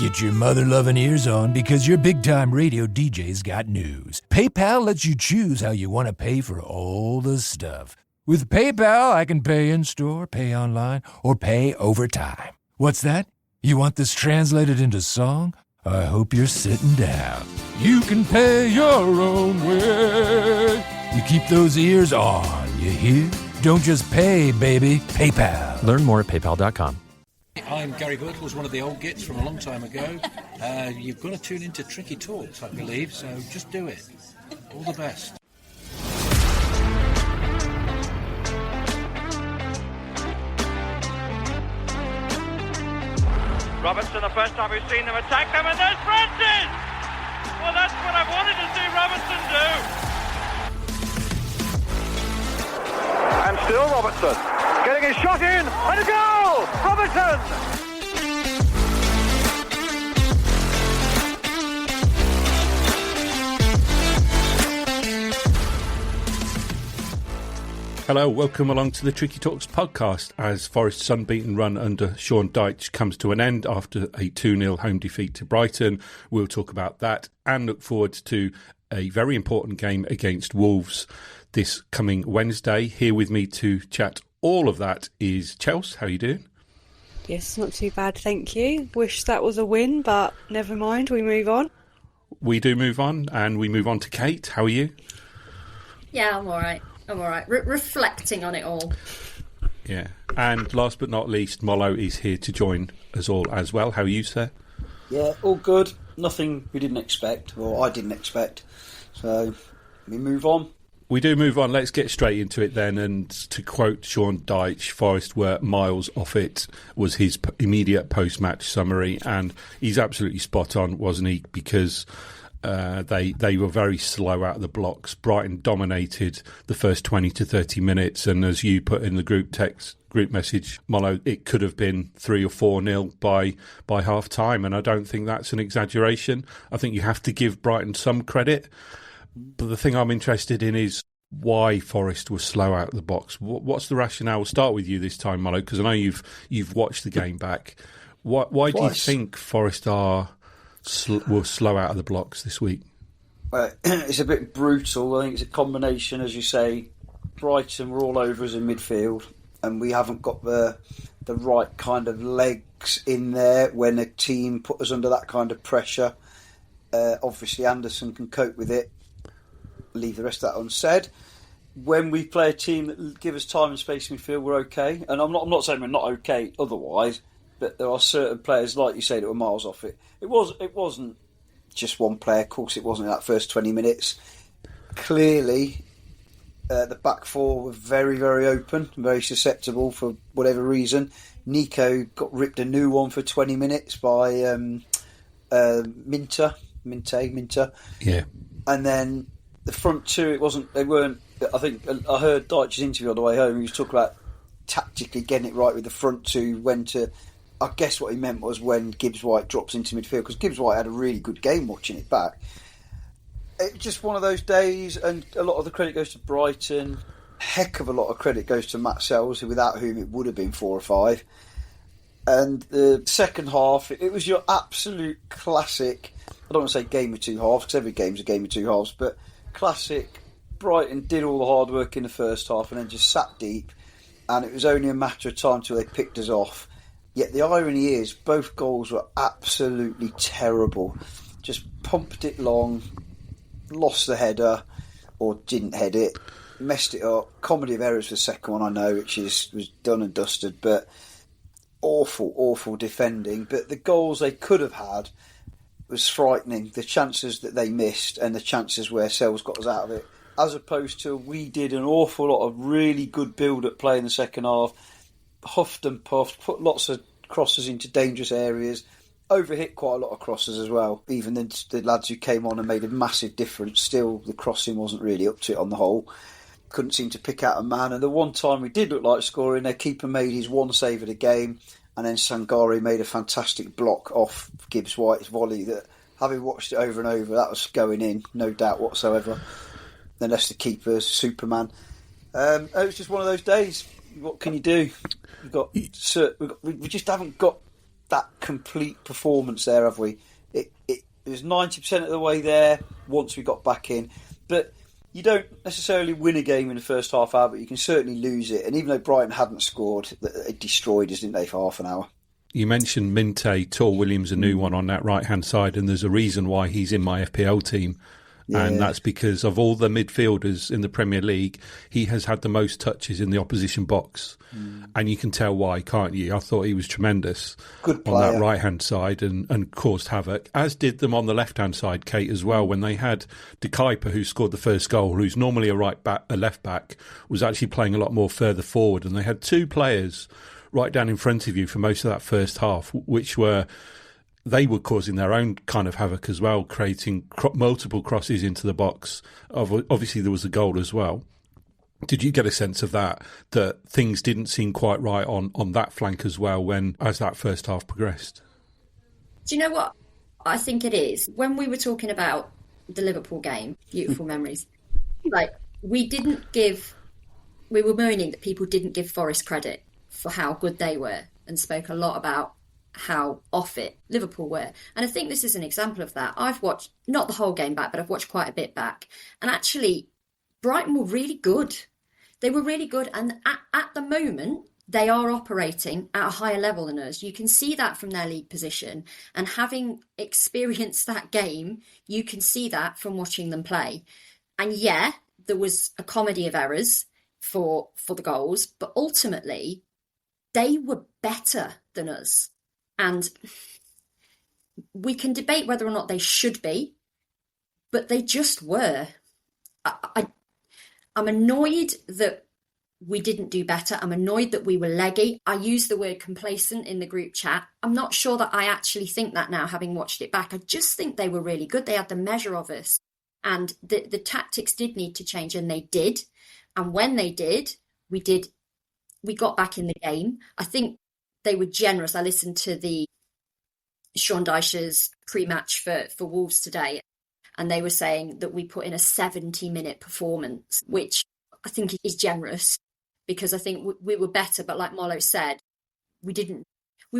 Get your mother-loving ears on because your big-time radio DJ's got news. PayPal lets you choose how you want to pay for all the stuff. With PayPal, I can pay in-store, pay online, or pay over time. What's that? You want this translated into song? I hope you're sitting down. You can pay your own way. You keep those ears on, you hear? Don't just pay, baby. PayPal. Learn more at paypal.com. I'm Gary Birtles, one of the old gits from a long time ago. You've got to tune into Tricky Talks, I believe, so just do it. All the best. Robertson, the first time we've seen them attack them, and there's Francis! Well, that's what I wanted to see Robertson do. And still Robertson, getting his shot in, and a goal! Robertson! Hello, welcome along to the Tricky Talks podcast as Forest's unbeaten run under Sean Dyche comes to an end after a 2-0 home defeat to Brighton. We'll talk about that and look forward to a very important game against Wolves this coming Wednesday. Here with me to chat all of that is Chelsea. How are you doing? Yes, not too bad, thank you. Wish that was a win, but never mind, we move on. We do move on, and we move on to Kate. How are you? Yeah, I'm all right. Reflecting on it all. Yeah. And last but not least, Mollo is here to join us all as well. How are you, sir? Yeah, all good. Nothing we didn't expect, or I didn't expect. So we move on. We do move on. Let's get straight into it then. And to quote Sean Dyche, Forest were miles off it, was his immediate post-match summary. And he's absolutely spot on, wasn't he? Because they were very slow out of the blocks. Brighton dominated the first 20 to 30 minutes, and as you put in the group message, Mollo, it could have been 3 or 4-0 by half time, and I don't think that's an exaggeration. I think you have to give Brighton some credit, but the thing I'm interested in is why Forest was slow out of the box. What's the rationale? We'll start with you this time, Mollo, because I know you've watched the game back. Why do you think Forest will slow out of the blocks this week? Well, it's a bit brutal. I think it's a combination, as you say. Brighton were all over us in midfield, and we haven't got the right kind of legs in there when a team put us under that kind of pressure. Obviously, Anderson can cope with it. Leave the rest of that unsaid. When we play a team that give us time and space in midfield, we're okay. And I'm not saying we're not okay otherwise. But there are certain players, like you say, that were miles off it. It wasn't just one player. Of course, it wasn't in that first 20 minutes. Clearly, the back four were very, very open, very susceptible for whatever reason. Nico got ripped a new one for 20 minutes by Minter. Yeah. And then the front two, they weren't. I think I heard Dyche's interview on the way home. He was talking about tactically getting it right with the front two, when to. I guess what he meant was when Gibbs-White drops into midfield, because Gibbs-White had a really good game watching it back. It's just one of those days, and a lot of the credit goes to Brighton. Heck of a lot of credit goes to Matt Sells, without whom it would have been 4 or 5. And the second half, it was your absolute classic, I don't want to say game of two halves, because every game's a game of two halves, but classic. Brighton did all the hard work in the first half and then just sat deep, and it was only a matter of time till they picked us off. Yet the irony is, both goals were absolutely terrible. Just pumped it long, lost the header, or didn't head it, messed it up. Comedy of errors for the second one, I know, which was done and dusted, but awful defending. But the goals they could have had was frightening. The chances that they missed and the chances where Sells got us out of it, as opposed to we did an awful lot of really good build-up play in the second half. Huffed and puffed, put lots of crosses into dangerous areas, overhit quite a lot of crosses as well. Even the lads who came on and made a massive difference, still the crossing wasn't really up to it on the whole. Couldn't seem to pick out a man, and the one time we did look like scoring, their keeper made his one save of the game, and then Sangare made a fantastic block off Gibbs-White's volley that, having watched it over and over, that was going in, no doubt whatsoever. Unless the keeper's Superman. It was just one of those days. What can you do? We just haven't got that complete performance there, have we? It was 90% of the way there once we got back in. But you don't necessarily win a game in the first half hour, but you can certainly lose it. And even though Brighton hadn't scored, it destroyed us, didn't they, for half an hour? You mentioned Minte, Tor Williams, a new one on that right-hand side, and there's a reason why he's in my FPL team. Yeah. And that's because of all the midfielders in the Premier League, he has had the most touches in the opposition box. And you can tell why, can't you? I thought he was tremendous on that right-hand side and caused havoc, as did them on the left-hand side, Kate, as well, when they had De Kuyper, who scored the first goal, who's normally a left-back, was actually playing a lot more further forward. And they had two players right down in front of you for most of that first half, which were... They were causing their own kind of havoc as well, creating multiple crosses into the box. Obviously, there was a goal as well. Did you get a sense of that things didn't seem quite right on that flank as well as that first half progressed? Do you know what I think it is? When we were talking about the Liverpool game, beautiful memories, like we were moaning that people didn't give Forest credit for how good they were and spoke a lot about how off it Liverpool were. And I think this is an example of that. I've watched, not the whole game back, but I've watched quite a bit back. And actually, Brighton were really good. They were really good. And at the moment, they are operating at a higher level than us. You can see that from their league position. And having experienced that game, you can see that from watching them play. And yeah, there was a comedy of errors for the goals, but ultimately, they were better than us. And we can debate whether or not they should be, but they just were. I'm annoyed that we didn't do better. I'm annoyed that we were leggy. I used the word complacent in the group chat. I'm not sure that I actually think that now, having watched it back. I just think they were really good. They had the measure of us. And the tactics did need to change, and they did. And when they did, we got back in the game. I think they were generous. I listened to the Sean Dyche's pre-match for Wolves today, and they were saying that we put in a 70-minute performance, which I think is generous, because I think we were better. But like Molo said, we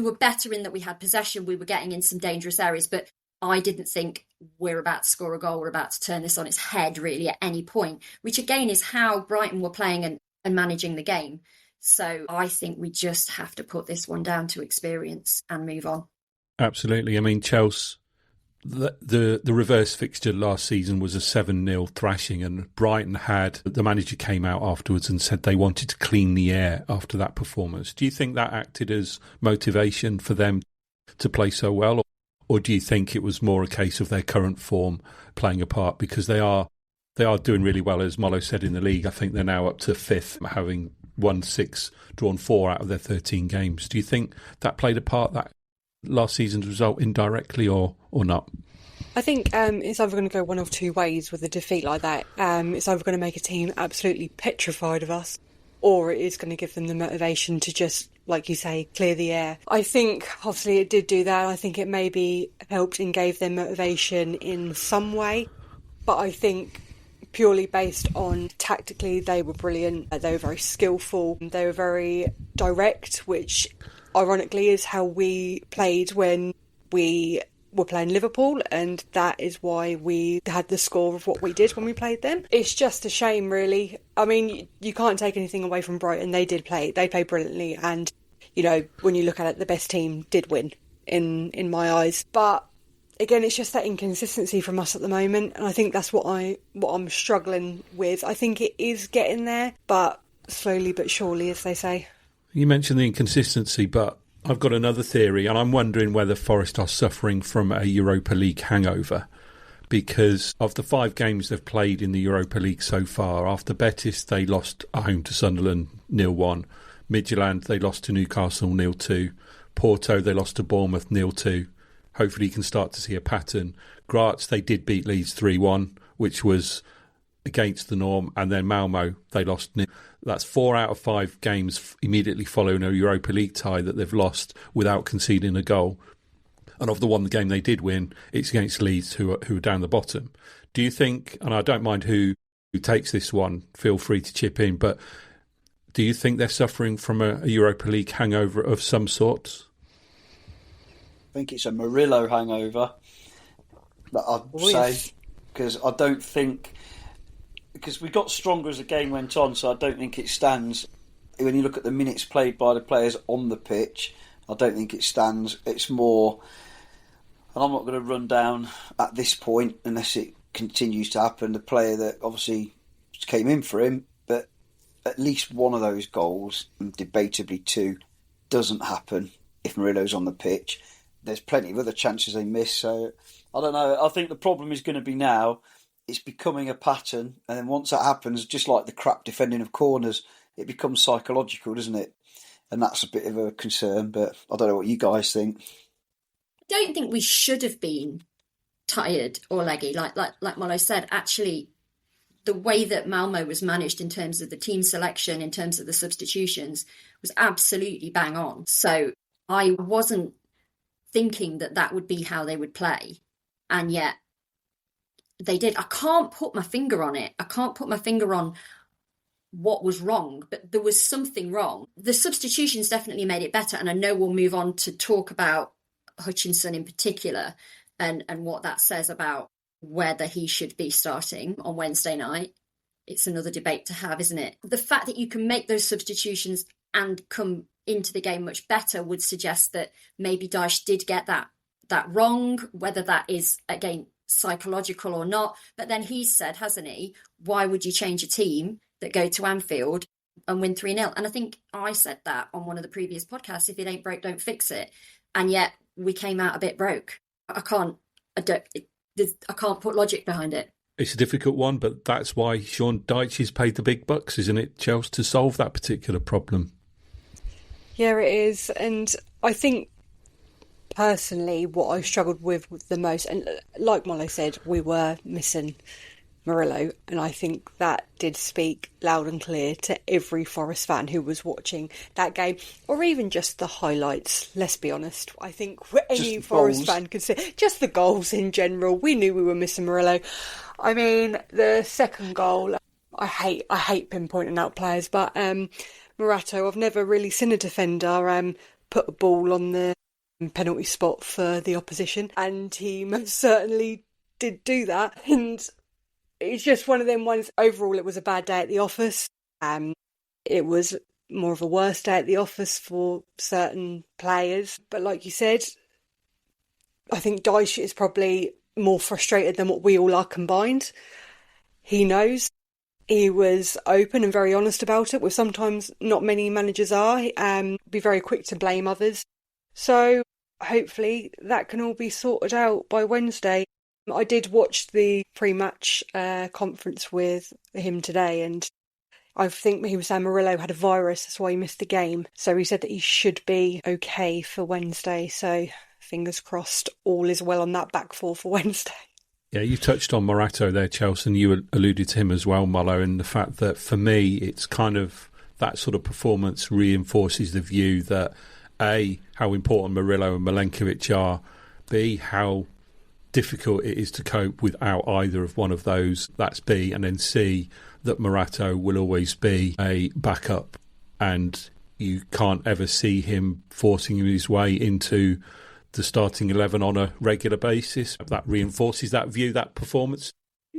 were better in that we had possession. We were getting in some dangerous areas, but I didn't think we're about to score a goal. We're about to turn this on its head really at any point, which again is how Brighton were playing and managing the game. So I think we just have to put this one down to experience and move on. Absolutely. I mean, Chelsea, the reverse fixture last season was a 7-0 thrashing, and Brighton the manager came out afterwards and said they wanted to clean the air after that performance. Do you think that acted as motivation for them to play so well, or do you think it was more a case of their current form playing a part? Because they are doing really well, as Molo said, in the league. I think they're now up to 5th, having won 6, drawn 4 out of their 13 games. Do you think that played a part, that last season's result, indirectly or not? I think it's either going to go one of two ways with a defeat like that. It's either going to make a team absolutely petrified of us, or it is going to give them the motivation to just, like you say, clear the air. I think, obviously, it did do that. I think it maybe helped and gave them motivation in some way. But I think purely based on tactically, they were brilliant. They were very skillful. They were very direct, which ironically is how we played when we were playing Liverpool, and that is why we had the score of what we did when we played them. It's just a shame, really. I mean, you can't take anything away from Brighton. They played brilliantly, and you know, when you look at it, the best team did win in my eyes. But again, it's just that inconsistency from us at the moment, and I think that's what I'm struggling with. I think it is getting there, but slowly but surely, as they say. You mentioned the inconsistency, but I've got another theory, and I'm wondering whether Forest are suffering from a Europa League hangover, because of the 5 games they've played in the Europa League so far. After Betis, they lost at home to Sunderland 0-1. Midtjylland, they lost to Newcastle 0-2. Porto, they lost to Bournemouth 0-2. Hopefully you can start to see a pattern. Graz, they did beat Leeds 3-1, which was against the norm. And then Malmo, they lost 0. That's 4 out of 5 games immediately following a Europa League tie that they've lost without conceding a goal. And of the game they did win, it's against Leeds, who are down the bottom. Do you think, and I don't mind who takes this one, feel free to chip in, but do you think they're suffering from a Europa League hangover of some sort? I think it's a Murillo hangover, that I'd say, because I don't think... Because we got stronger as the game went on, so I don't think it stands. When you look at the minutes played by the players on the pitch, I don't think it stands. It's more... And I'm not going to run down at this point, unless it continues to happen, the player that obviously came in for him, but at least one of those goals, and debatably two, doesn't happen if Murillo's on the pitch. There's plenty of other chances they miss, so I don't know. I think the problem is going to be now, it's becoming a pattern, and then once that happens, just like the crap defending of corners, it becomes psychological, doesn't it? And that's a bit of a concern, but I don't know what you guys think. I don't think we should have been tired or leggy. Like Molo said, actually, the way that Malmo was managed in terms of the team selection, in terms of the substitutions, was absolutely bang on. So I wasn't thinking that would be how they would play. And yet they did. I can't put my finger on it. I can't put my finger on what was wrong, but there was something wrong. The substitutions definitely made it better. And I know we'll move on to talk about Hutchinson in particular and what that says about whether he should be starting on Wednesday night. It's another debate to have, isn't it? The fact that you can make those substitutions and come into the game much better would suggest that maybe Dyche did get that wrong, whether that is, again, psychological or not. But then he's said, hasn't he, why would you change a team that go to Anfield and win 3-0? And I think I said that on one of the previous podcasts, if it ain't broke, don't fix it. And yet we came out a bit broke. I can't put logic behind it. It's a difficult one, but that's why Sean Dyche has paid the big bucks, isn't it, Chelsea, to solve that particular problem? Yeah, it is. And I think personally what I struggled with the most, and like Molo said, we were missing Murillo, and I think that did speak loud and clear to every Forest fan who was watching that game, or even just the highlights. Let's be honest, I think any Forest fan could say just the goals in general. We knew we were missing Murillo. I mean, the second goal, I hate pinpointing out players, but Morato, I've never really seen a defender put a ball on the penalty spot for the opposition, and he most certainly did do that. And it's just one of them ones. Overall, it was a bad day at the office. It was more of a worse day at the office for certain players. But like you said, I think Dyche is probably more frustrated than what we all are combined. He knows. He was open and very honest about it, which sometimes not many managers are. Be very quick to blame others. So hopefully that can all be sorted out by Wednesday. I did watch the pre-match conference with him today, and I think he was saying Murillo had a virus, that's why he missed the game. So he said that he should be okay for Wednesday. So fingers crossed all is well on that back four for Wednesday. Yeah, you touched on Morato there, Chelsea, and you alluded to him as well, Molo, and the fact that for me it's kind of that sort of performance reinforces the view that A, how important Murillo and Milenkovic are, B, how difficult it is to cope without either of one of those, that's B, and then C, that Morato will always be a backup and you can't ever see him forcing his way into the starting 11 on a regular basis. That reinforces that view, that performance.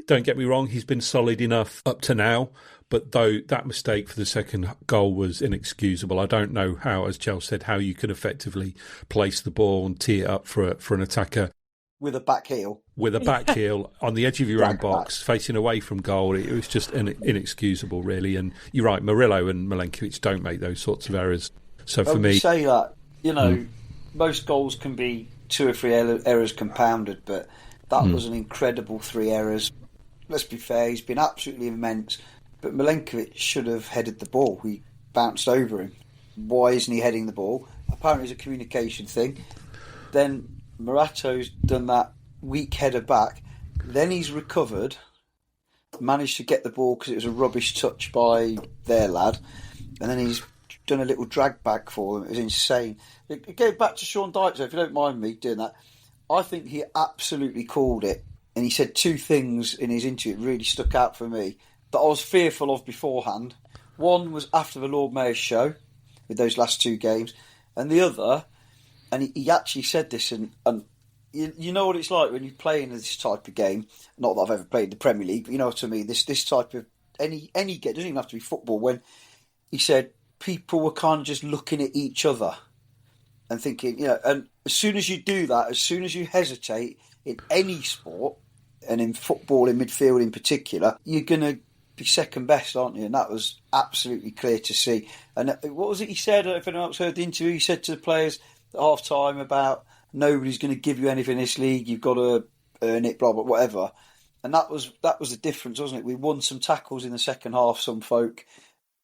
Don't get me wrong, he's been solid enough up to now, but though that mistake for the second goal was inexcusable, I don't know how, as Chelsea said, how you could effectively place the ball and tee it up for an attacker with a back heel. With a back heel on the edge of your own box, facing away from goal. It was just inexcusable, really. And you're right, Murillo and Milenkovic don't make those sorts of errors. So for me... say that, most goals can be 2 or 3 errors compounded, but that was an incredible 3 errors. Let's be fair, he's been absolutely immense, but Milenkovic should have headed the ball. He bounced over him. Why isn't he heading the ball? Apparently it's a communication thing. Then Morato's done that weak header back, then he's recovered, managed to get the ball because it was a rubbish touch by their lad, and then he's done a little drag back for them. It was insane. Going back to Sean Dyche, if you don't mind me doing that, I think he absolutely called it, and he said 2 things in his interview that really stuck out for me that I was fearful of beforehand. One was after the Lord Mayor's show with those last 2 games, and the other, and he actually said this, and you know what it's like when you're playing this type of game. Not that I've ever played the Premier League, but you know what I mean. This type of any game, doesn't even have to be football. When he said people were kind of just looking at each other and thinking, and as soon as you do that, as soon as you hesitate in any sport, and in football, in midfield in particular, you're going to be second best, aren't you? And that was absolutely clear to see. And what was it he said? If anyone else heard the interview, he said to the players at half time about nobody's going to give you anything in this league, you've got to earn it, blah, blah, whatever. And that was the difference, wasn't it? We won some tackles in the second half, some folk.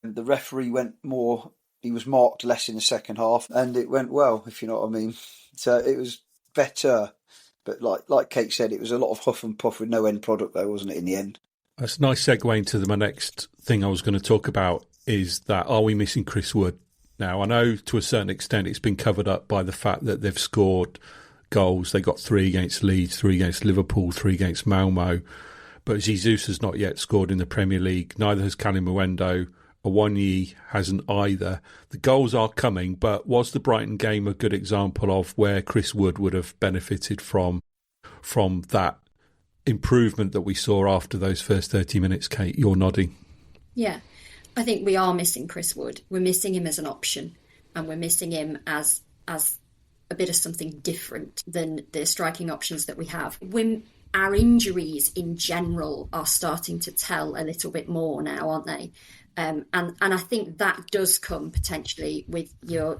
And the referee went more, he was marked less in the second half, and it went well, if you know what I mean. So it was better. But like Kate said, it was a lot of huff and puff with no end product, though, wasn't it, in the end? That's a nice segue into my next thing I was going to talk about, is that are we missing Chris Wood? Now, I know to a certain extent it's been covered up by the fact that they've scored goals. They got 3 against Leeds, 3 against Liverpool, 3 against Malmo. But Jesus has not yet scored in the Premier League. Neither has Callum Mwendo. Awoniyi hasn't either. The goals are coming, but was the Brighton game a good example of where Chris Wood would have benefited from that improvement that we saw after those first 30 minutes? Kate, you're nodding. Yeah, I think we are missing Chris Wood. We're missing him as an option, and we're missing him as a bit of something different than the striking options that we have. Our injuries in general are starting to tell a little bit more now, aren't they? And I think that does come potentially with your,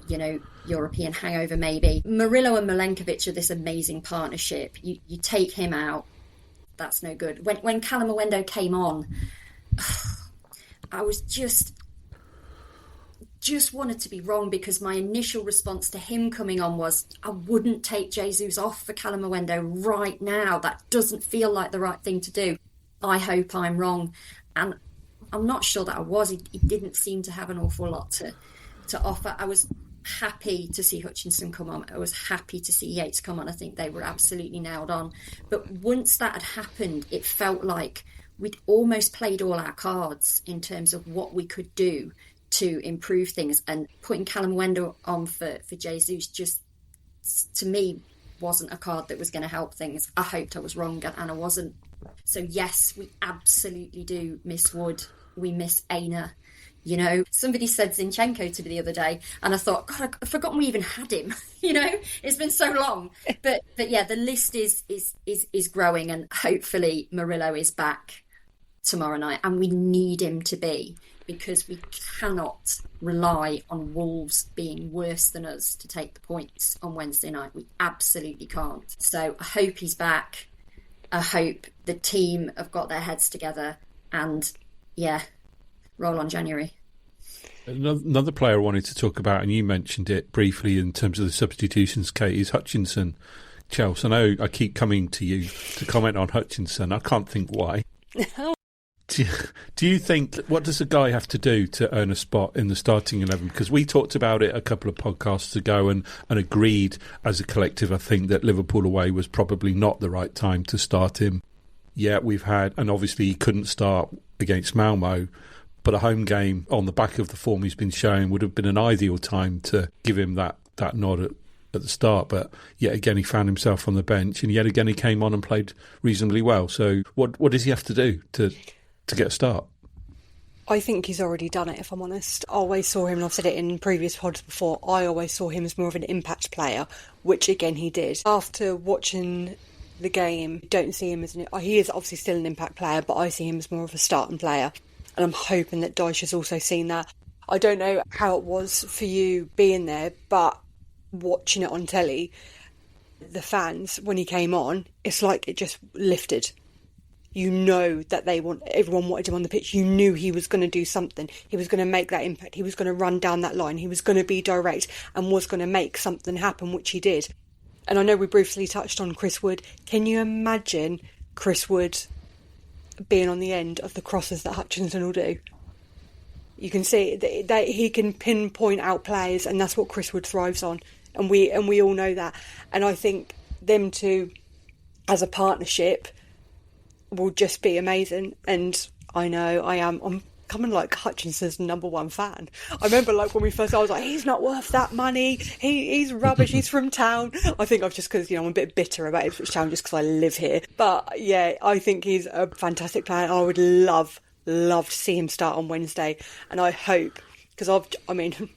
European hangover maybe. Murillo and Milenkovic are this amazing partnership. You take him out, that's no good. When Callum Mwendo came on, I was just wanted to be wrong, because my initial response to him coming on was, I wouldn't take Jesus off for Callum Mwendo right now. That doesn't feel like the right thing to do. I hope I'm wrong. And I'm not sure that I was. He didn't seem to have an awful lot to offer. I was happy to see Hutchinson come on. I was happy to see Yates come on. I think they were absolutely nailed on. But once that had happened, it felt like we'd almost played all our cards in terms of what we could do to improve things. And putting Callum Mwendo on for Jesus just, to me, wasn't a card that was going to help things. I hoped I was wrong, and I wasn't. So yes, we absolutely do miss Wood. We miss Aina. Somebody said Zinchenko to me the other day, and I thought, God, I've forgotten we even had him. It's been so long. But yeah, the list is growing, and hopefully Murillo is back tomorrow night, and we need him to be, because we cannot rely on Wolves being worse than us to take the points on Wednesday night. We absolutely can't. So I hope he's back. I hope the team have got their heads together, and roll on January. Another player I wanted to talk about, and you mentioned it briefly in terms of the substitutions, Kate, is Hutchinson. Chelsea, I know I keep coming to you to comment on Hutchinson. I can't think why. Do you think, what does a guy have to do to earn a spot in the starting 11? Because we talked about it a couple of podcasts ago and agreed as a collective, I think, that Liverpool away was probably not the right time to start him. Yeah, we've had, and obviously he couldn't start against Malmo, but a home game on the back of the form he's been showing would have been an ideal time to give him that nod at the start. But yet again, he found himself on the bench, and yet again he came on and played reasonably well. So what does he have to do to get a start? I think he's already done it, if I'm honest. I always saw him, and I've said it in previous pods before, I always saw him as more of an impact player, which again he did. After watching the game, don't see him as he is obviously still an impact player, but I see him as more of a starting player, and I'm hoping that Dyche has also seen that. I don't know how it was for you being there, but watching it on telly, the fans, when he came on, it's like it just lifted. You know that everyone wanted him on the pitch. You knew he was going to do something. He was going to make that impact. He was going to run down that line. He was going to be direct and was going to make something happen, which he did. And I know we briefly touched on Chris Wood. Can you imagine Chris Wood being on the end of the crosses that Hutchinson will do? You can see that he can pinpoint out players, and that's what Chris Wood thrives on. And we all know that. And I think them two, as a partnership, will just be amazing. And I know I'm becoming like Hutchinson's number one fan. I remember like when we first, I was like, he's not worth that money. He's rubbish. He's from town. I think I've just because, I'm a bit bitter about Ipswich Town just because I live here. But yeah, I think he's a fantastic player. And I would love to see him start on Wednesday. And I hope, because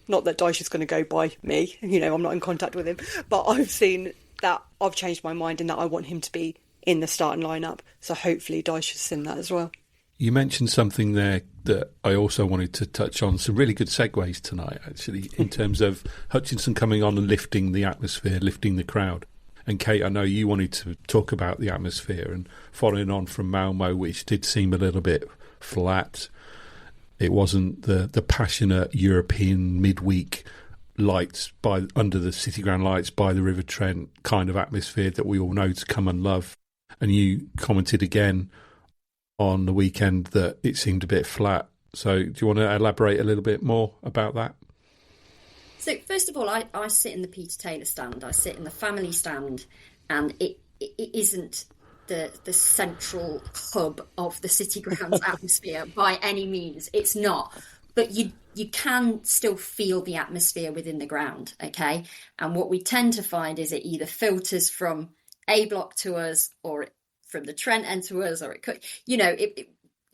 not that Dyche is going to go by me, I'm not in contact with him, but I've seen that I've changed my mind and that I want him to be in the starting lineup. So hopefully Dyche has seen that as well. You mentioned something there that I also wanted to touch on. Some really good segues tonight, actually, in terms of Hutchinson coming on and lifting the atmosphere, lifting the crowd. And Kate, I know you wanted to talk about the atmosphere and following on from Malmo, which did seem a little bit flat. It wasn't the passionate European midweek lights under the City Ground lights by the River Trent kind of atmosphere that we all know to come and love. And you commented again on the weekend that it seemed a bit flat. So do you want to elaborate a little bit more about that? So first of all, I sit in the Peter Taylor stand. I sit in the family stand, and it isn't the central hub of the City Ground's atmosphere by any means. It's not. But you can still feel the atmosphere within the ground, okay? And what we tend to find is it either filters from A block to us, or from the Trent end to us, or it could, it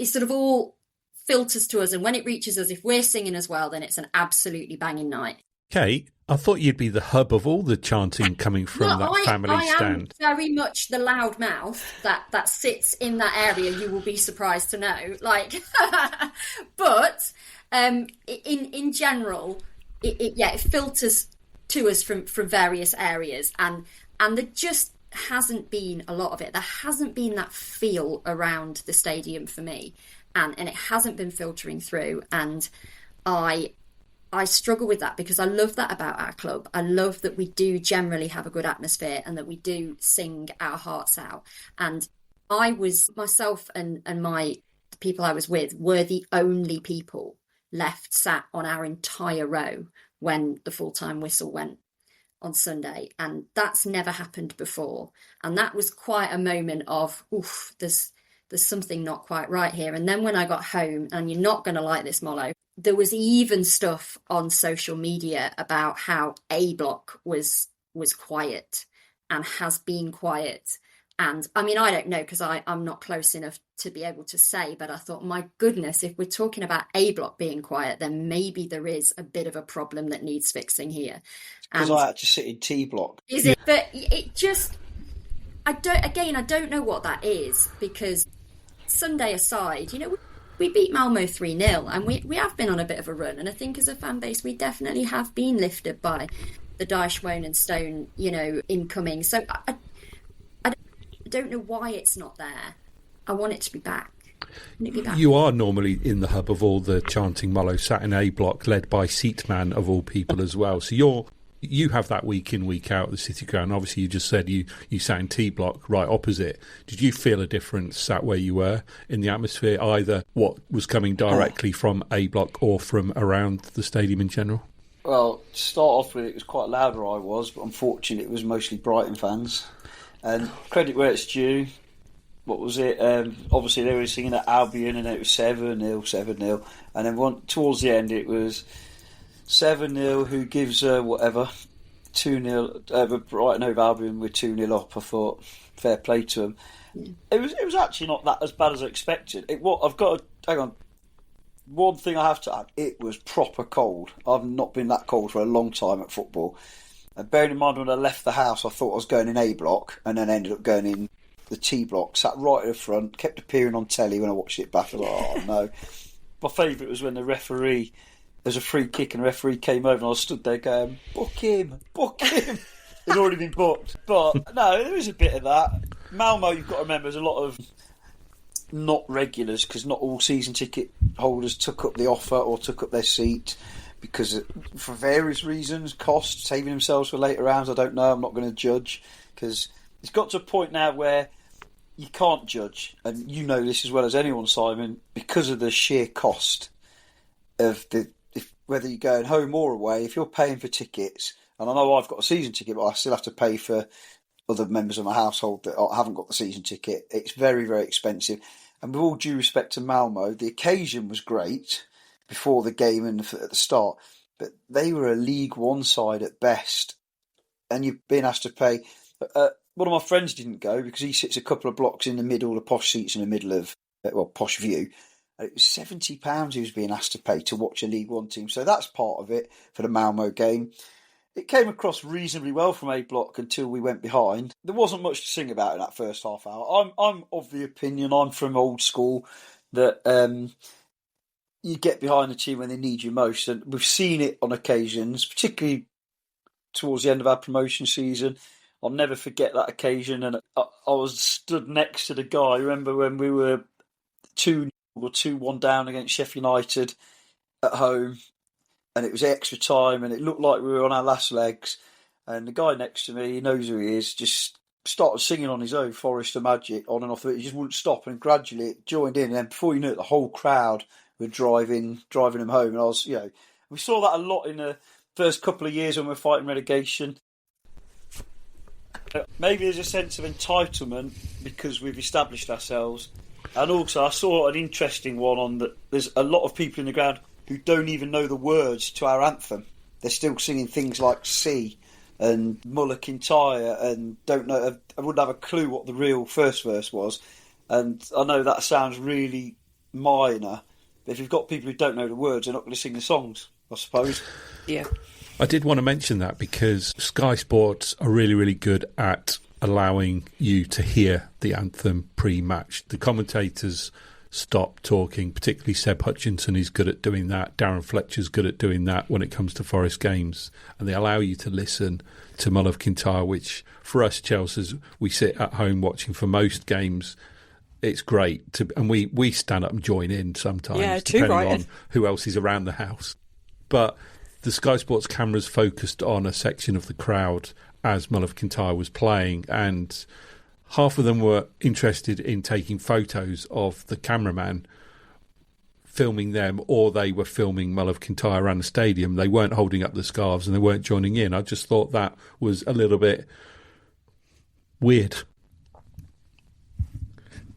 sort of all filters to us. And when it reaches us, if we're singing as well, then it's an absolutely banging night. Kate, I thought you'd be the hub of all the chanting coming from that family stand. I am very much the loud mouth that sits in that area. You will be surprised to know. But in general, it filters to us from various areas, and there just hasn't been a lot of it. There hasn't been that feel around the stadium for me, and it hasn't been filtering through, and I struggle with that because I love that about our club. I love that we do generally have a good atmosphere and that we do sing our hearts out. And myself and the people I was with were the only people left sat on our entire row when the full-time whistle went on Sunday, and that's never happened before. And that was quite a moment of, oof, there's something not quite right here. And then when I got home, and you're not going to like this, Mollo, there was even stuff on social media about how A block was quiet and has been quiet. And I mean, I don't know because I'm not close enough to be able to say, but I thought, my goodness, if we're talking about A block being quiet, then maybe there is a bit of a problem that needs fixing here. Because I had to sit in T block. Is it? But it just, I don't know what that is, because Sunday aside, we beat Malmo 3-0 and we have been on a bit of a run. And I think as a fan base, we definitely have been lifted by the Dyche, Wone and Stone, incoming. So I don't know why it's not there. I want it to be back. You are normally in the hub of all the chanting Mollo, sat in A block, led by Seatman of all people as well. So you have that week in, week out at the City Ground. Obviously, you just said you sat in T block right opposite. Did you feel a difference sat where you were in the atmosphere, either what was coming directly from A block or from around the stadium in general? Well, to start off with, it was quite loud where I was, but unfortunately it was mostly Brighton fans. And credit where it's due. What was it? Obviously they were singing at Albion and it was 7-0, 7-0. And then towards the end it was 7-0, who gives whatever, 2-0, Brighton over Albion with 2-0 up. I thought, fair play to them. Yeah. It was actually not that as bad as I expected. I've got to, hang on, one thing I have to add, it was proper cold. I've not been that cold for a long time at football. And bearing in mind when I left the house, I thought I was going in A block and then ended up going in the T block, sat right at the front, kept appearing on telly when I watched it back. I was like, oh no. My favourite was when the referee, there was a free kick and the referee came over and I stood there going, book him. He'd already been booked. But no, there was a bit of that. Malmo, you've got to remember, there's a lot of not regulars because not all season ticket holders took up the offer or took up their seat. Because for various reasons, cost, saving themselves for later rounds, I don't know, I'm not going to judge. Because it's got to a point now where you can't judge. And you know this as well as anyone, Simon, because of the sheer cost of whether you're going home or away, if you're paying for tickets, and I know I've got a season ticket, but I still have to pay for other members of my household that haven't got the season ticket. It's very, very expensive. and with all due respect to Malmo, the occasion was great before the game and at the start, but they were a League One side at best, and you've been asked to pay. One of my friends didn't go because he sits a couple of blocks in the middle, the posh seats in the middle of, posh view. It was £70 he was being asked to pay to watch a League One team. So that's part of it for the Malmo game. It came across reasonably well from A Block until we went behind. There wasn't much to sing about in that first half hour. I'm of the opinion, I'm from old school, that you get behind the team when they need you most. And we've seen it on occasions, particularly towards the end of our promotion season. I'll never forget that occasion. And I was stood next to the guy. Remember when we were 2-1 down against Sheffield United at home, and it was extra time, and it looked like we were on our last legs. And the guy next to me, he knows who he is, just started singing on his own, Forest of Magic, on and off of it. He just wouldn't stop, and gradually it joined in. And then before you knew it, the whole crowd were driving him home. And I was, we saw that a lot in the first couple of years when we were fighting relegation. Maybe there's a sense of entitlement because we've established ourselves. And also, I saw an interesting one on that. There's a lot of people in the ground who don't even know the words to our anthem. They're still singing things like "Sea" and "Mulla Kintyre" and don't know. I wouldn't have a clue what the real first verse was. And I know that sounds really minor, but if you've got people who don't know the words, they're not going to sing the songs, I suppose. Yeah. I did want to mention that because Sky Sports are really, really good at allowing you to hear the anthem pre-match. The commentators stop talking, particularly Seb Hutchinson is good at doing that. Darren Fletcher's good at doing that when it comes to Forest games. And they allow you to listen to Mull of Kintyre, which for us Chelsea's, we sit at home watching for most games. It's great. And we stand up and join in sometimes, depending on who else is around the house. But the Sky Sports cameras focused on a section of the crowd as Mull of Kintyre was playing, and half of them were interested in taking photos of the cameraman filming them, or they were filming Mull of Kintyre around the stadium. They weren't holding up the scarves and they weren't joining in. I just thought that was a little bit weird.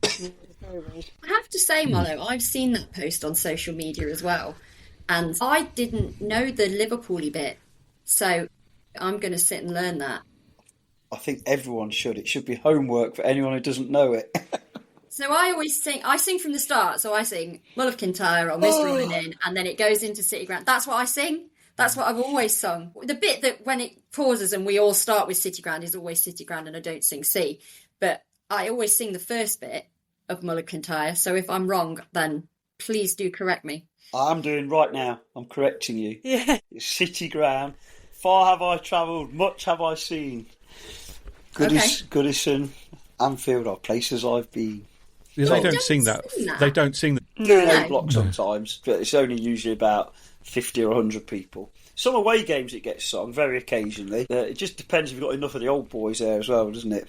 I have to say, Mollo, I've seen that post on social media as well, and I didn't know the Liverpool-y bit, so I'm going to sit and learn that. I think everyone should. It should be homework for anyone who doesn't know it. So I sing from the start. So I sing Mull of Kintyre or Mr. Running In, and then it goes into City Ground. That's what I sing. That's what I've always sung. The bit that when it pauses and we all start with City Ground is always City Ground, and I don't sing C. But I always sing the first bit of Mull of Kintyre. So if I'm wrong, then please do correct me. I'm doing right now. I'm correcting you. Yeah. It's City Ground. Far have I travelled, much have I seen. Goodison, Anfield are places I've been. Yeah, they don't sing that. They don't sing that. No block sometimes, but it's only usually about 50 or 100 people. Some away games it gets sung, very occasionally. It just depends if you've got enough of the old boys there as well, doesn't it?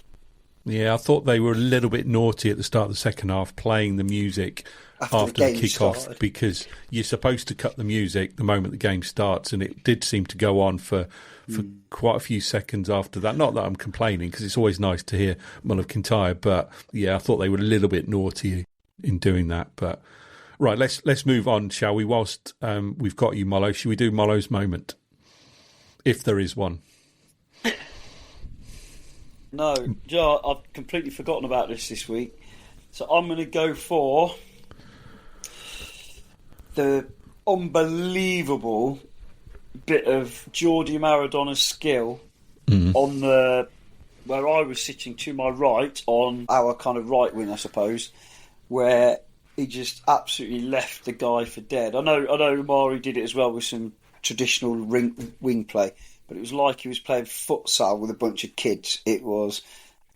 Yeah, I thought they were a little bit naughty at the start of the second half, playing the music after the kick-off, because you're supposed to cut the music the moment the game starts, and it did seem to go on for quite a few seconds after that. Not that I'm complaining, because it's always nice to hear Mull of Kintyre, but yeah, I thought they were a little bit naughty in doing that. But right, let's move on, shall we? Whilst we've got you, Mollo, should we do Mollo's moment, if there is one? No, Joe, I've completely forgotten about this week, so I'm going to go for the unbelievable bit of Geordie Maradona's skill on the where I was sitting to my right, on our kind of right wing, I suppose, where he just absolutely left the guy for dead. I know Omari did it as well with some traditional wing play, but it was like he was playing futsal with a bunch of kids. It was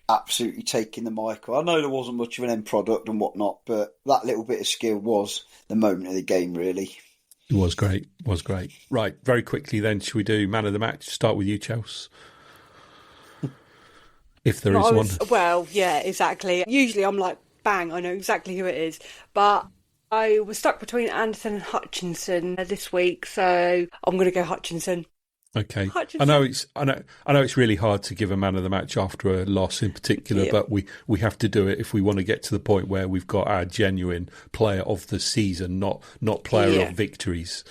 absolutely taking the mic. I know there wasn't much of an end product and whatnot, but that little bit of skill was the moment of the game, really. It was great. Right, very quickly then, should we do man of the match? Start with you, Chelsea. If there is one. Well, yeah, exactly. Usually I'm like, bang, I know exactly who it is. But I was stuck between Anderson and Hutchinson this week, so I'm going to go Hutchinson. Okay, Hutchinson. I know it's really hard to give a man of the match after a loss in particular, but we have to do it if we want to get to the point where we've got our genuine player of the season, not player of victories,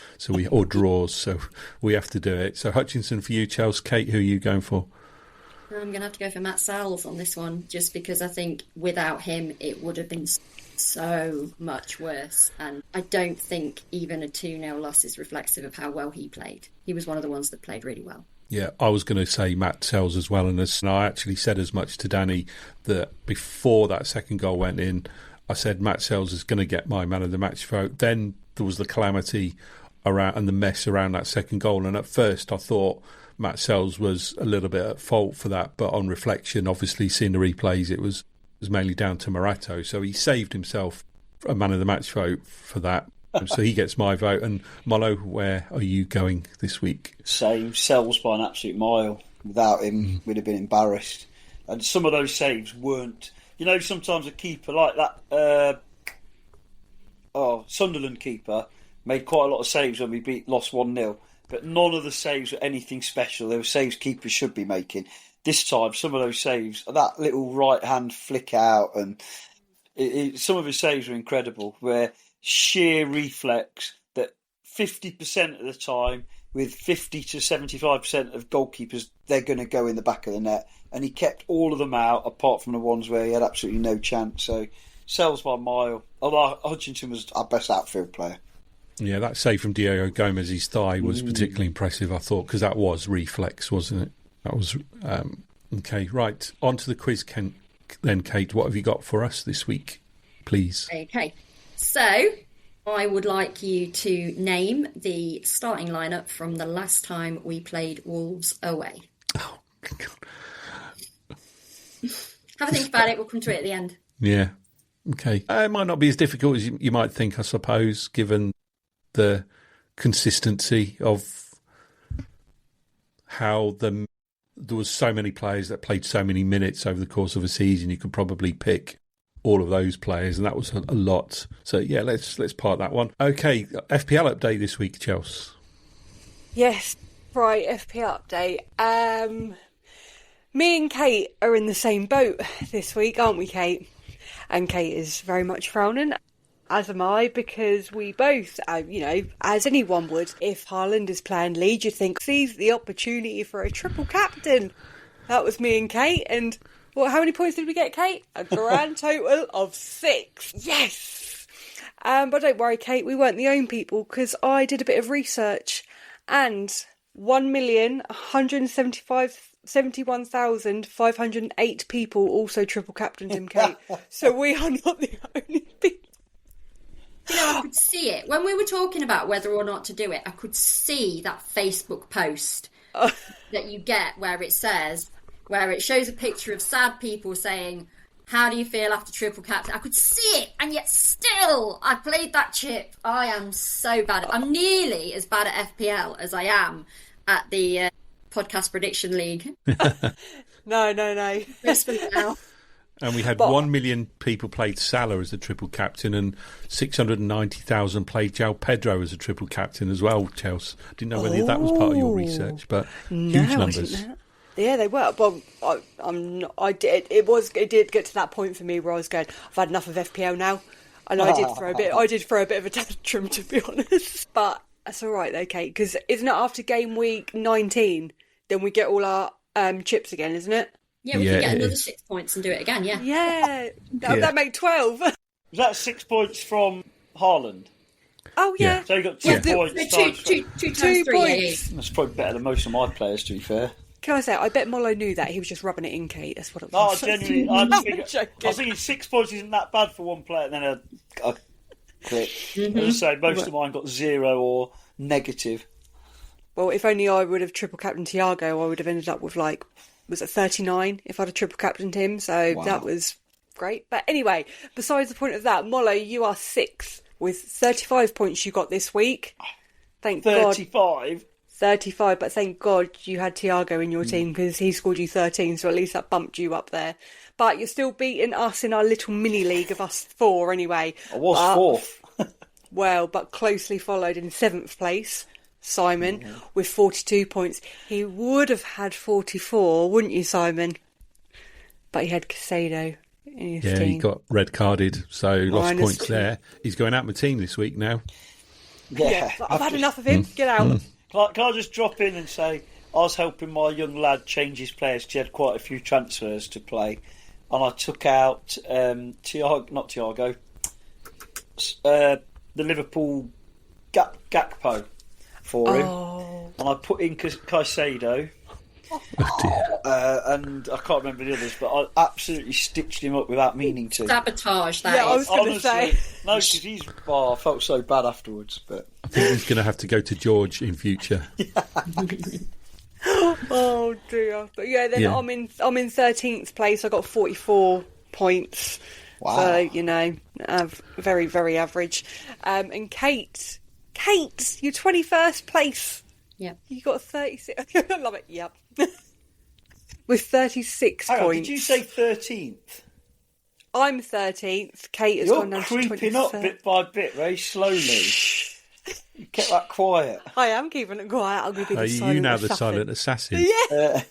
or draws. So we have to do it. So Hutchinson for you, Chelsea. Kate, who are you going for? I'm going to have to go for Matt Sells on this one, just because I think without him it would have been so much worse. And I don't think even a 2-0 loss is reflexive of how well he played. He was one of the ones that played really well. Yeah, I was going to say Matt Sells as well. And I actually said as much to Danny that before that second goal went in, I said Matt Sells is going to get my man of the match vote. Then there was the calamity around and the mess around that second goal. And at first I thought Matt Sells was a little bit at fault for that, but on reflection, obviously seeing the replays, it was mainly down to Morato. So he saved himself a man of the match vote for that. So he gets my vote. And Molo, where are you going this week? Same. Sells by an absolute mile. Without him, we'd have been embarrassed. And some of those saves weren't. You know, sometimes a keeper like that, Sunderland keeper made quite a lot of saves when we lost 1-0. But none of the saves were anything special. They were saves keepers should be making. This time, some of those saves, that little right-hand flick out, and some of his saves were incredible, where sheer reflex that 50% of the time, with 50 to 75% of goalkeepers, they're going to go in the back of the net. And he kept all of them out, apart from the ones where he had absolutely no chance. So, Sells by a mile. Although Hutchinson was our best outfield player. Yeah, that save from Diego Gomez's thigh was particularly impressive, I thought, because that was reflex, wasn't it? That was okay. Right, on to the quiz, then, Kate. What have you got for us this week, please? Okay, so I would like you to name the starting lineup from the last time we played Wolves away. Oh, God. Have a think about it. We'll come to it at the end. Yeah. Okay. It might not be as difficult as you might think, I suppose, given the consistency of how there was so many players that played so many minutes over the course of a season. You could probably pick all of those players, and that was a lot. So yeah, let's park that one. Okay, FPL update this week, Chelsea. Yes, right, FPL update. Me and Kate are in the same boat this week, aren't we, Kate? And Kate is very much frowning, as am I, because we both, as anyone would, if Haaland is playing Leeds, you think, seize the opportunity for a triple captain. That was me and Kate, and how many points did we get, Kate? A grand total of 6. Yes! But don't worry, Kate, we weren't the only people, because I did a bit of research, and 1,171,508 people also triple captained him, Kate. So we are not the only people. You know, I could see it. When we were talking about whether or not to do it, I could see that Facebook post that you get where it shows a picture of sad people saying, how do you feel after triple captain? I could see it, and yet still, I played that chip. I am so bad. I'm nearly as bad at FPL as I am at the Podcast Prediction League. No. Now. And we had 1 million people played Salah as a triple captain, and 690,000 played João Pedro as a triple captain as well, Chelsea. Didn't know whether that was part of your research, but huge numbers. Yeah, they were. Well, it did get to that point for me where I was going, I've had enough of FPL now. And I did throw a bit of a tantrum, to be honest. But that's all right though, Kate, because isn't it after game week 19 then we get all our chips again, isn't it? Yeah, we can get another 6 points and do it again, yeah. Yeah, that made 12. Was that 6 points from Haaland? Oh, yeah. So you got 2 points. Two times 3 points. That's probably better than most of my players, to be fair. Can I say, I bet Molo knew that. He was just rubbing it in, Kate. That's what it No, was. genuinely, I was thinking 6 points isn't that bad for one player, and then I quit. As I say, most of mine got 0 or negative. Well, if only I would have triple captained Thiago, I would have ended up with, was it 39 if I'd have triple captained him? So That was great. But anyway, besides the point of that, Molo, you are 6th with 35 points you got this week. Thank 35? God. 35, but thank God you had Thiago in your team because he scored you 13, so at least that bumped you up there. But you're still beating us in our little mini league of us 4 anyway. I was 4th. Well, but closely followed in 7th place. Simon, with 42 points. He would have had 44, wouldn't you, Simon? But he had Casado in his team. He got red carded, so lost Minus points there. He's going out my team this week now. Yeah, I've had enough of him. Get out. Can I just drop in and say I was helping my young lad change his players because he had quite a few transfers to play, and I took out Thiago, the Liverpool Gakpo for him, and I put in Caicedo. Oh dear. And I can't remember the others, but I absolutely stitched him up without meaning to. Sabotage that. Yeah, I was going to say. No, because I felt so bad afterwards. But I think he's going to have to go to George in future. Oh dear. But then I'm in 13th place. I got 44 points. Wow. So, very, very average. And Kate, you're 21st place. Yep. You got 36. I love it. Yep. With 36 Hang on, points. did you say 13th? I'm 13th. Kate has You're gone down to 23rd. creeping up bit by bit, very slowly. You kept that quiet. I am keeping it quiet. I'm going to be the silent Are you now assassin. the silent assassin? Yeah.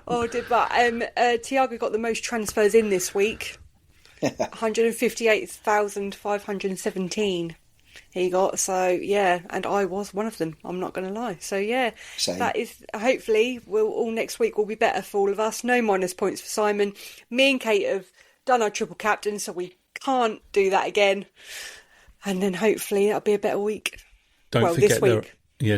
But Thiago got the most transfers in this week. 158,517 he got. So yeah, and I was one of them. I'm not going to lie. So yeah, Same. that is hopefully all next week will be better for all of us. No minus points for Simon. Me and Kate have done our triple captain, so we can't do that again. And then hopefully that'll be a better week. Don't forget this week.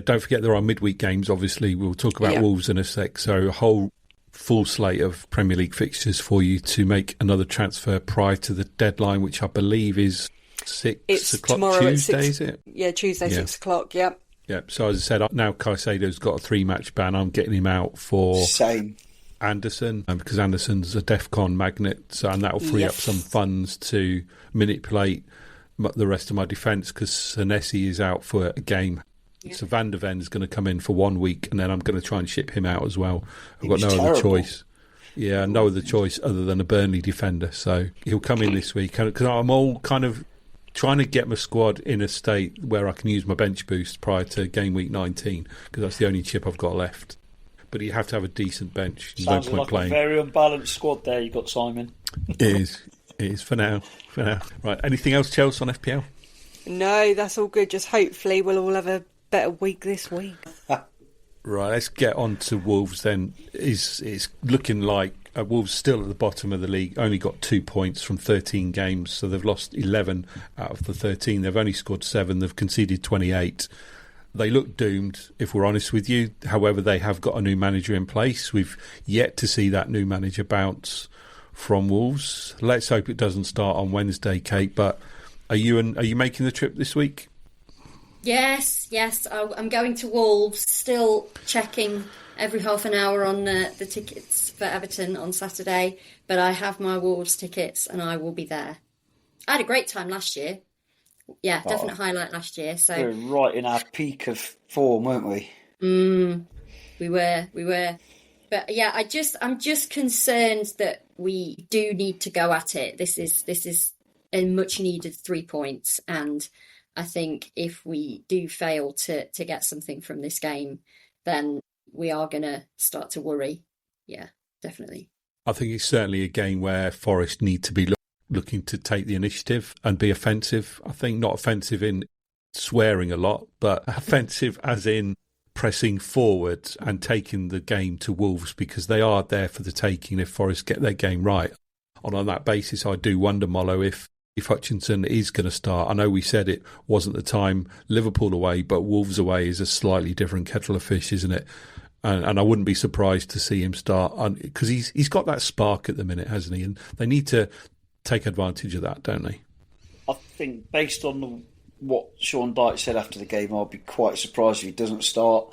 Don't forget there are midweek games. Obviously, we'll talk about Wolves in a sec. So a whole full slate of Premier League fixtures for you to make another transfer prior to the deadline, which I believe is 6 o'clock tomorrow Tuesday, at 6, is it? Yeah, Tuesday, 6 o'clock, yep. Yeah, so as I said, now Caicedo's got a 3-match ban. I'm getting him out for Same. Anderson, because Anderson's a DEFCON magnet, so, and that'll free up some funds to manipulate the rest of my defence, because Senesi is out for a game. Yeah. So Van der Ven's going to come in for 1 week, and then I'm going to try and ship him out as well. I've got no other choice. Yeah, no other choice other than a Burnley defender. So he'll come in this week, because I'm all kind of trying to get my squad in a state where I can use my bench boost prior to game week 19, because that's the only chip I've got left. But you have to have a decent bench. Sounds no point like playing. A very unbalanced squad there you got, Simon. It is for now. Right, anything else, Chelsea, on FPL? No, that's all good. Just hopefully we'll all have a better week this week. Right, let's get on to Wolves then. It's looking like Wolves still at the bottom of the league, only got 2 points from 13 games, so they've lost 11 out of the 13. They've only scored 7, they've conceded 28. They look doomed, if we're honest with you. However, they have got a new manager in place. We've yet to see that new manager bounce from Wolves. Let's hope it doesn't start on Wednesday, Kate, but are you making the trip this week? Yes, I'm going to Wolves, still checking every half an hour on the tickets for Everton on Saturday, but I have my Wolves tickets and I will be there. I had a great time last year. Yeah, definite highlight last year. So we were right in our peak of form, weren't we? We were. But yeah, I'm just concerned that we do need to go at it. This is a much needed 3 points, and I think if we do fail to get something from this game, then we are going to start to worry. Yeah, definitely. I think it's certainly a game where Forest need to be looking to take the initiative and be offensive. I think not offensive in swearing a lot, but offensive as in pressing forward and taking the game to Wolves, because they are there for the taking if Forest get their game right. And on that basis, I do wonder, Mollo, if Hutchinson is going to start. I know we said it wasn't the time Liverpool away, but Wolves away is a slightly different kettle of fish, isn't it? And I wouldn't be surprised to see him start, because he's got that spark at the minute, hasn't he? And they need to take advantage of that, don't they? I think based on what Sean Dyche said after the game, I'll be quite surprised if he doesn't start.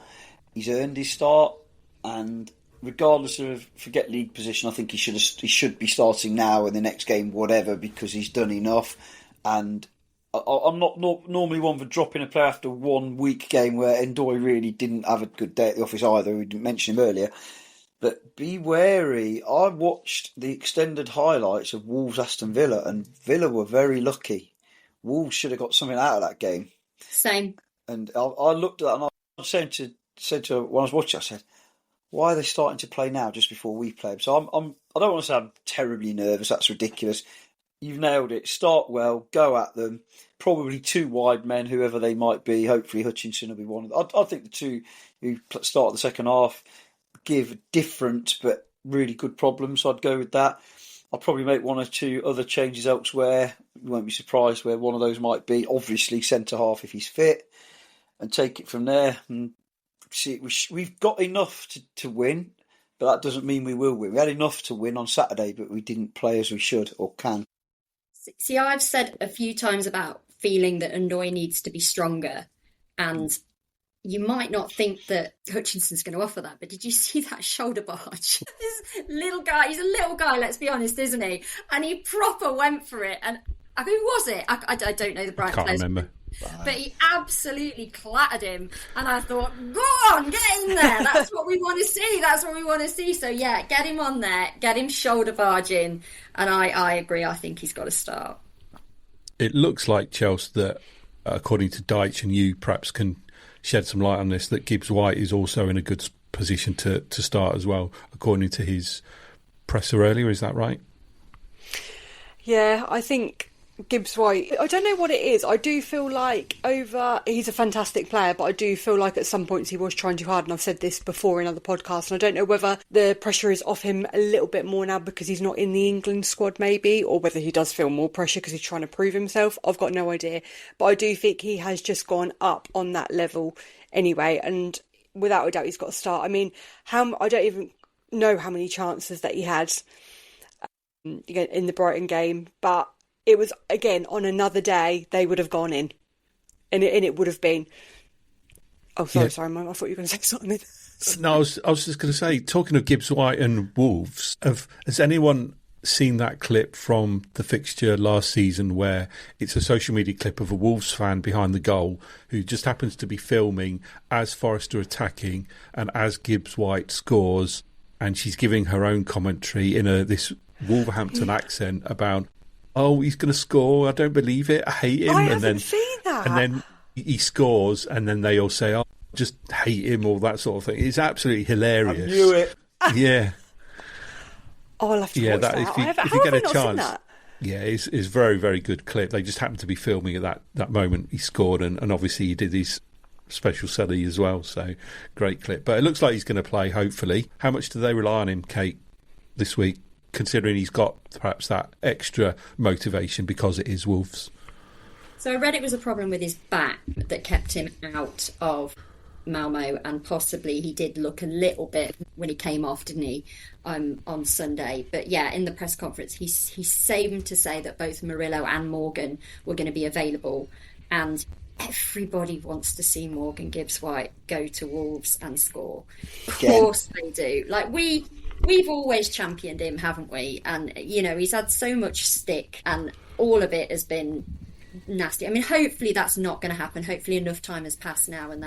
He's earned his start, and regardless of forget league position, I think he should be starting now in the next game, whatever, because he's done enough. And I'm not normally one for dropping a player after 1 week game where Ndoye really didn't have a good day at the office either. We didn't mention him earlier. But be wary. I watched the extended highlights of Wolves Aston Villa, and Villa were very lucky. Wolves should have got something out of that game. Same. And I looked at that and I said to when I was watching, I said, why are they starting to play now just before we play them? So I don't want to say I'm terribly nervous. That's ridiculous. You've nailed it. Start well, go at them. Probably 2 wide men, whoever they might be. Hopefully Hutchinson will be one of them. I think the 2 who start the second half give different but really good problems. So I'd go with that. I'll probably make 1 or 2 other changes elsewhere. You won't be surprised where one of those might be. Obviously centre half if he's fit, and take it from there. And see, we've got enough to win, but that doesn't mean we will win. We had enough to win on Saturday, but we didn't play as we should or can. See, I've said a few times about feeling that Ndoye needs to be stronger, and you might not think that Hutchinson's going to offer that, but did you see that shoulder barge? This little guy, he's a little guy, let's be honest, isn't he? And he proper went for it. And who was it? I don't know the Brighton players. Can't remember. But he absolutely clattered him. And I thought, go on, get in there. That's what we want to see. That's what we want to see. So, yeah, get him on there. Get him shoulder barging. And I agree. I think he's got to start. It looks like, Chelsea, that according to Deitch, and you perhaps can shed some light on this, that Gibbs White is also in a good position to start as well, according to his presser earlier. Is that right? Yeah, I think Gibbs White, I don't know what it is. I do feel like he's a fantastic player, but I do feel like at some points he was trying too hard, and I've said this before in other podcasts, and I don't know whether the pressure is off him a little bit more now because he's not in the England squad maybe, or whether he does feel more pressure because he's trying to prove himself. I've got no idea, but I do think he has just gone up on that level anyway, and without a doubt he's got to start. I mean, I don't even know how many chances that he had in the Brighton game, but it was, again, on another day, they would have gone in. And it would have been... Oh, sorry, Mum, I thought you were going to say something. No, I was just going to say, talking of Gibbs White and Wolves, has anyone seen that clip from the fixture last season where it's a social media clip of a Wolves fan behind the goal who just happens to be filming as Forrest are attacking and as Gibbs White scores, and she's giving her own commentary in this Wolverhampton accent about... Oh, he's going to score. I don't believe it. I hate him. I haven't seen that. And then he scores, and then they all say, oh, just hate him, all that sort of thing. It's absolutely hilarious. I knew it. Yeah. Oh, I'll have to watch that. If you get a chance. Yeah, it's a very, very good clip. They just happened to be filming at that moment he scored, and obviously he did his special study as well. So, great clip. But it looks like he's going to play, hopefully. How much do they rely on him, Kate, this week? Considering he's got perhaps that extra motivation because it is Wolves. So I read it was a problem with his back that kept him out of Malmo, and possibly he did look a little bit when he came off, didn't he, on Sunday. But yeah, in the press conference, he seemed to say that both Murillo and Morgan were going to be available, and everybody wants to see Morgan Gibbs White go to Wolves and score. Of course they do. Like, We've always championed him, haven't we? And, you know, he's had so much stick and all of it has been nasty. I mean, hopefully that's not going to happen. Hopefully enough time has passed now and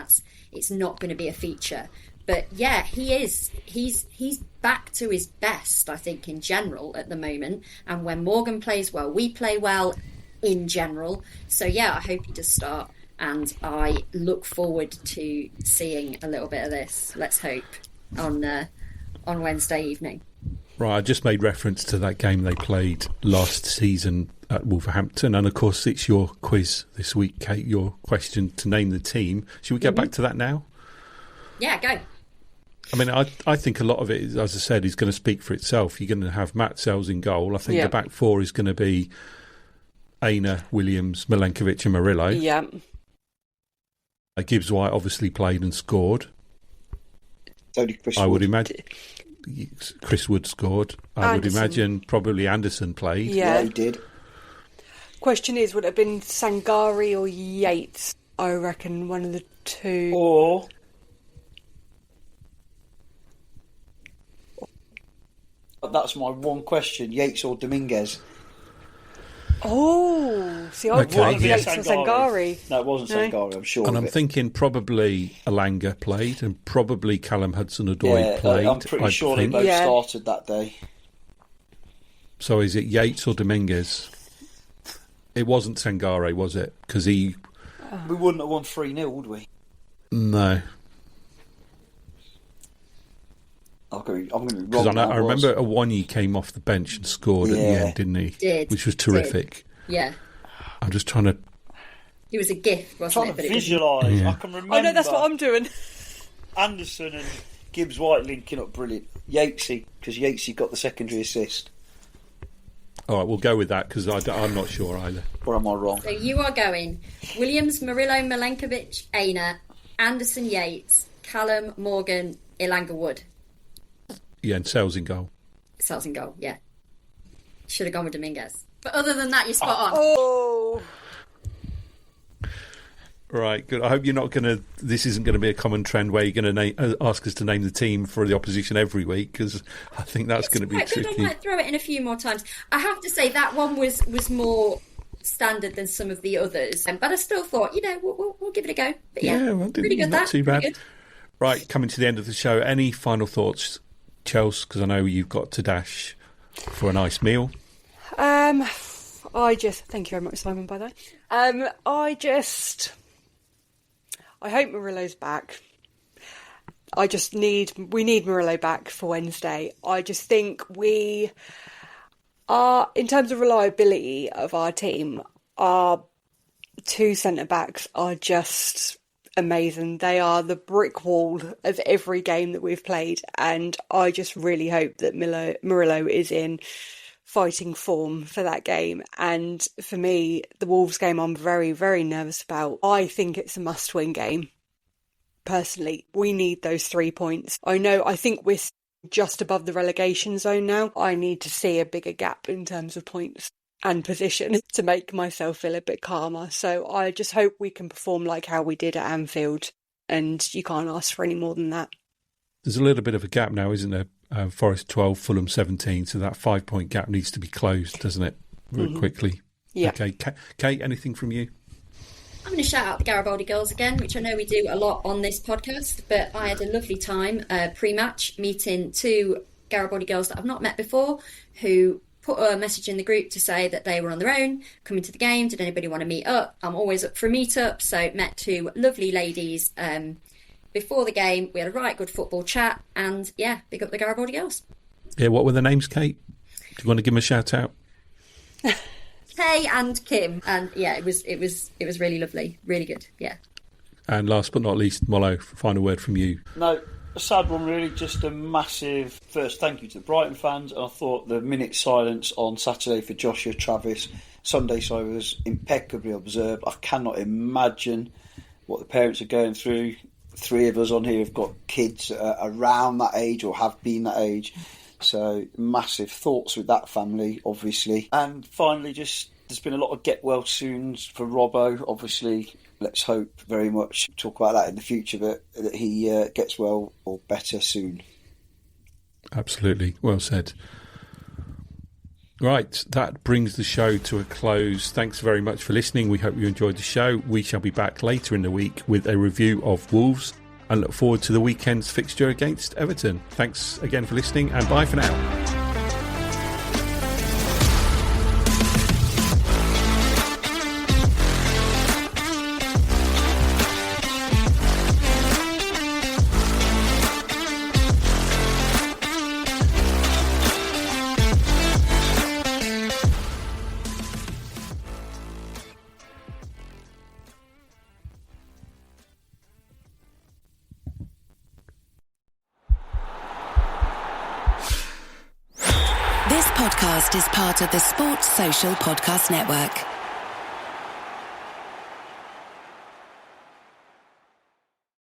it's not going to be a feature. But, yeah, he is. He's back to his best, I think, in general at the moment. And when Morgan plays well, we play well in general. So, yeah, I hope he does start. And I look forward to seeing a little bit of this, let's hope, on Wednesday evening. Right, I just made reference to that game they played last season at Wolverhampton, and of course it's your quiz this week, Kate, your question to name the team. Should we get back to that now? Yeah, go. I mean, I think a lot of it, as I said, is going to speak for itself. You're going to have Matt Sells in goal. I think the back four is going to be Aina, Williams, Milenkovic and Murillo. Yeah. Gibbs White obviously played and scored. Only Chris I would Wood. imagine Chris Wood scored. I would imagine probably Anderson played. Yeah, he did. Question is, would it have been Sangari or Yates? I reckon one of the two. Or that's my one question: Yates or Dominguez? Oh, see, I thought Yates or Sangari. No, it wasn't Sangari, I'm sure. And I'm thinking probably Alanga played and probably Callum Hudson-Odoi played. I'm pretty sure they both started that day. So is it Yates or Dominguez? It wasn't Sangare, was it? Because he We wouldn't have won 3-0, would we? No. I'm going to be wrong. Because I remember Awonyi came off the bench and scored at the end, didn't he? Did. Which was terrific. Yeah. I'm just trying to... It was a gift, wasn't I'm it? trying to visualise. I can remember. I know, that's what I'm doing. Anderson and Gibbs White linking up brilliant. Yatesy, because Yatesy got the secondary assist. All right, we'll go with that because I'm not sure either. Or am I wrong? So you are going Williams, Murillo, Milenkovic, Aina, Anderson, Yates, Callum, Morgan, Ilanga Wood. Yeah, and Sales in goal. Sales in goal, yeah. Should have gone with Dominguez. But other than that, you're spot on. Oh. Right, good. I hope you're not going to... This isn't going to be a common trend where you're going to ask us to name the team for the opposition every week, because I think that's going to be tricky. I might throw it in a few more times. I have to say that one was more standard than some of the others, but I still thought, we'll give it a go. But well, pretty good. Not too bad. Right, coming to the end of the show. Any final thoughts, Chelsea? Because I know you've got to dash for a nice meal. Thank you very much, Simon, by the way. I hope Murillo's back. We need Murillo back for Wednesday. I just think we are, in terms of reliability of our team, our two centre-backs are just amazing. They are the brick wall of every game that we've played, and I just really hope that Murillo is in fighting form for that game. And for me, the Wolves game I'm very, very nervous about. I think it's a must-win game. Personally, we need those 3 points. I think we're just above the relegation zone now. I need to see a bigger gap in terms of points and position to make myself feel a bit calmer. So I just hope we can perform like how we did at Anfield, and you can't ask for any more than that. There's a little bit of a gap now, isn't there? Forest 12, Fulham 17, so that 5-point gap needs to be closed, doesn't it? Very quickly. Yeah. Okay, Kate, anything from you? I'm going to shout out the Garibaldi girls again, which I know we do a lot on this podcast, but I had a lovely time pre-match meeting two Garibaldi girls that I've not met before, who put a message in the group to say that they were on their own coming to the game. Did anybody want to meet up? I'm always up for a meet-up, so met two lovely ladies before the game. We had a right good football chat, and big up the Garibaldi girls. Yeah, what were the names, Kate? Do you want to give them a shout out? Kay and Kim, and it was really lovely, really good. Yeah. And last but not least, Mollo, final word from you. No, a sad one really. Just a massive first thank you to the Brighton fans. And I thought the minute silence on Saturday for Joshua Travis, Sunday so was impeccably observed. I cannot imagine what the parents are going through. 3 of us on here have got kids around that age or have been that age. So massive thoughts with that family, obviously. And finally, just there's been a lot of get well soons for Robbo. Obviously, let's hope very much, talk about that in the future, but that he gets well or better soon. Absolutely. Well said. Right, that brings the show to a close. Thanks very much for listening. We hope you enjoyed the show. We shall be back later in the week with a review of Wolves and look forward to the weekend's fixture against Everton. Thanks again for listening, and bye for now. Is part of the Sports Social Podcast Network.